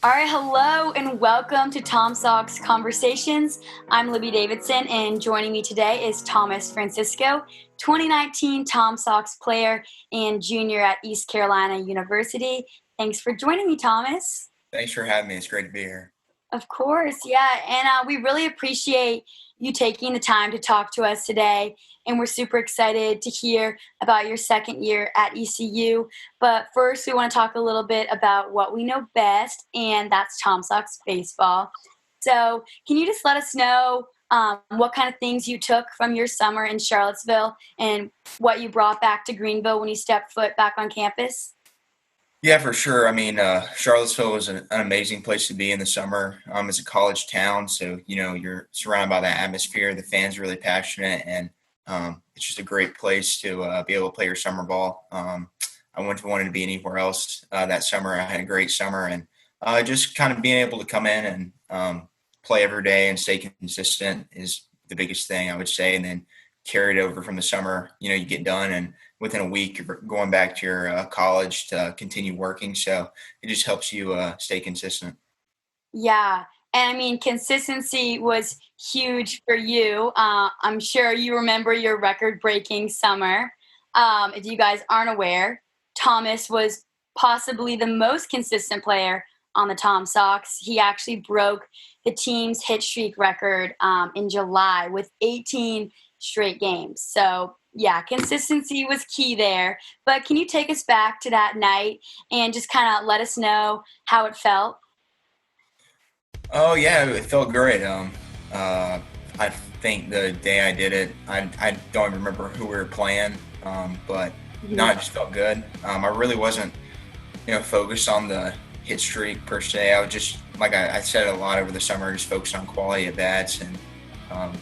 All right, hello and welcome to Tom Sox Conversations. I'm Libby Davidson, and joining me today is Thomas Francisco, 2019 Tom Sox player and junior at East Carolina University. Thanks for joining me, Thomas. Thanks for having me. It's great to be here. Of course, yeah. And we really appreciate you taking the time to talk to us today. And we're super excited to hear about your second year at ECU. But first, we want to talk a little bit about what we know best, and that's Tom Sox baseball. So, can you just let us know what kind of things you took from your summer in Charlottesville and what you brought back to Greenville when you stepped foot back on campus? Yeah, for sure. Charlottesville was an amazing place to be in the summer. It's a college town, so you're surrounded by that atmosphere. The fans are really passionate, and it's just a great place to be able to play your summer ball. I wouldn't have wanted to be anywhere else that summer. I had a great summer, and just kind of being able to come in and play every day and stay consistent is the biggest thing I would say. And then carry it over from the summer. You get done and within a week you're going back to your college to continue working, so it just helps you stay consistent. Yeah. And I mean, consistency was huge for you. I'm sure you remember your record breaking summer. If you guys aren't aware, Thomas was possibly the most consistent player on the Tom Sox. He actually broke the team's hit streak record in July with 18 straight games. So, yeah, consistency was key there. But can you take us back to that night and just kind of let us know how it felt? Oh yeah, it felt great. I think the day I did it, I don't even remember who we were playing, but no, it just felt good. I really wasn't focused on the hit streak per se. I was just like I said a lot over the summer, just focused on quality at bats and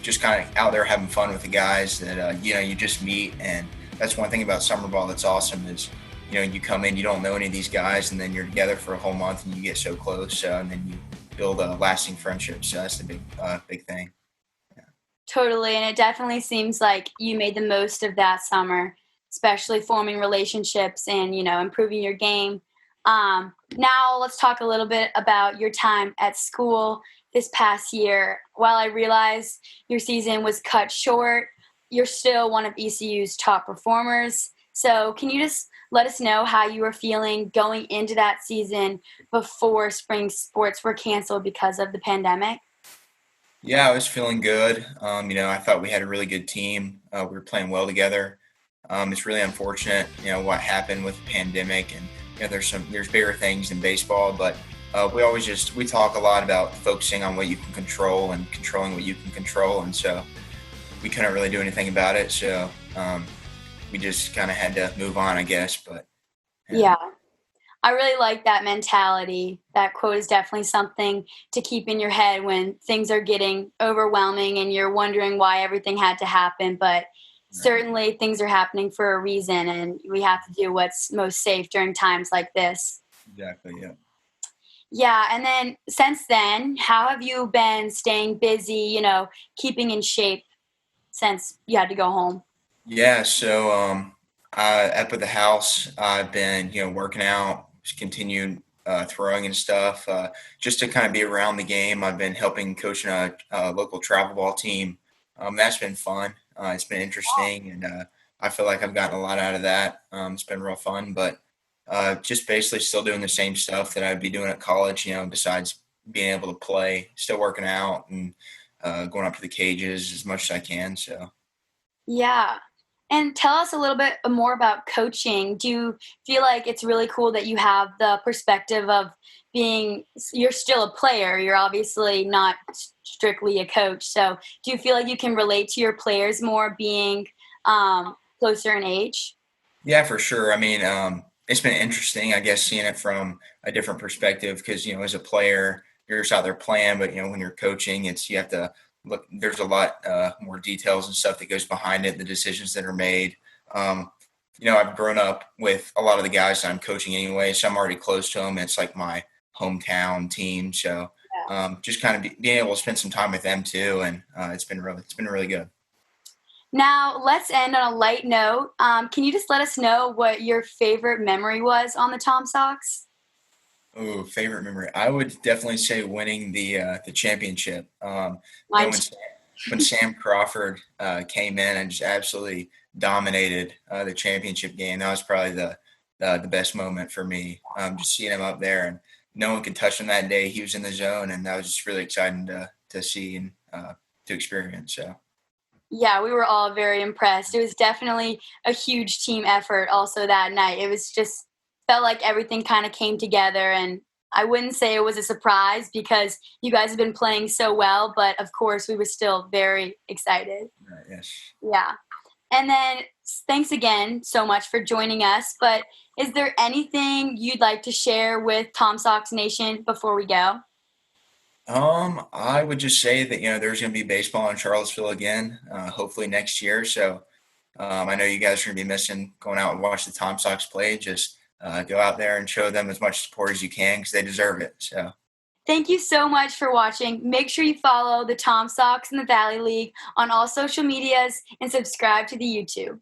just kind of out there having fun with the guys that you just meet. And that's one thing about summer ball that's awesome is you come in, you don't know any of these guys, and then you're together for a whole month and you get so close, and then you build a lasting friendship. So that's the big thing. Yeah. Totally. And it definitely seems like you made the most of that summer, especially forming relationships and, improving your game. Now let's talk a little bit about your time at school this past year. While I realize your season was cut short, you're still one of ECU's top performers. So can you just let us know how you were feeling going into that season before spring sports were canceled because of the pandemic? Yeah, I was feeling good. I thought we had a really good team. We were playing well together. It's really unfortunate, what happened with the pandemic, and there's bigger things in baseball, but we talk a lot about focusing on what you can control and controlling what you can control, and so we couldn't really do anything about it. So we just kind of had to move on, I guess. But yeah. Yeah. I really like that mentality. That quote is definitely something to keep in your head when things are getting overwhelming and you're wondering why everything had to happen. But Right. certainly things are happening for a reason, and we have to do what's most safe during times like this. Exactly. Yeah. Yeah. And then since then, how have you been staying busy, keeping in shape since you had to go home? Yeah. So up at the house, I've been working out, just continued throwing and stuff, just to kind of be around the game. I've been helping coaching a local travel ball team. That's been fun. It's been interesting, and I feel like I've gotten a lot out of that. It's been real fun, but just basically still doing the same stuff that I'd be doing at college. Besides being able to play, still working out and going up to the cages as much as I can. So. Yeah. And tell us a little bit more about coaching. Do you feel like it's really cool that you have the perspective of you're still a player, you're obviously not strictly a coach. So do you feel like you can relate to your players more being closer in age? Yeah, for sure. It's been interesting, I guess, seeing it from a different perspective because, as a player, you're just out there playing, but, when you're coaching, you have to look, there's a lot more details and stuff that goes behind it, the decisions that are made. Um, I've grown up with a lot of the guys that I'm coaching anyway, so I'm already close to them. It's like my hometown team. So just kind of being able to spend some time with them too. And it's been really good. Now, let's end on a light note. Can you just let us know what your favorite memory was on the Tom Sox? Oh, favorite memory. I would definitely say winning the championship. Mine When Sam Crawford came in and just absolutely dominated the championship game, that was probably the best moment for me. Just seeing him up there and no one could touch him that day. He was in the zone, and that was just really exciting to see and to experience. So. Yeah, we were all very impressed. It was definitely a huge team effort also that night. It was just felt like everything kind of came together, and I wouldn't say it was a surprise because you guys have been playing so well, but of course we were still very excited. Yes. Yeah. And then thanks again so much for joining us, but is there anything you'd like to share with Tom Sox Nation before we go? I would just say that there's going to be baseball in Charlottesville again, hopefully next year. So I know you guys are going to be missing going out and watch the Tom Sox play. Just go out there and show them as much support as you can because they deserve it. So Thank you so much for watching. Make sure you follow the Tom Sox and the Valley League on all social medias and subscribe to the YouTube.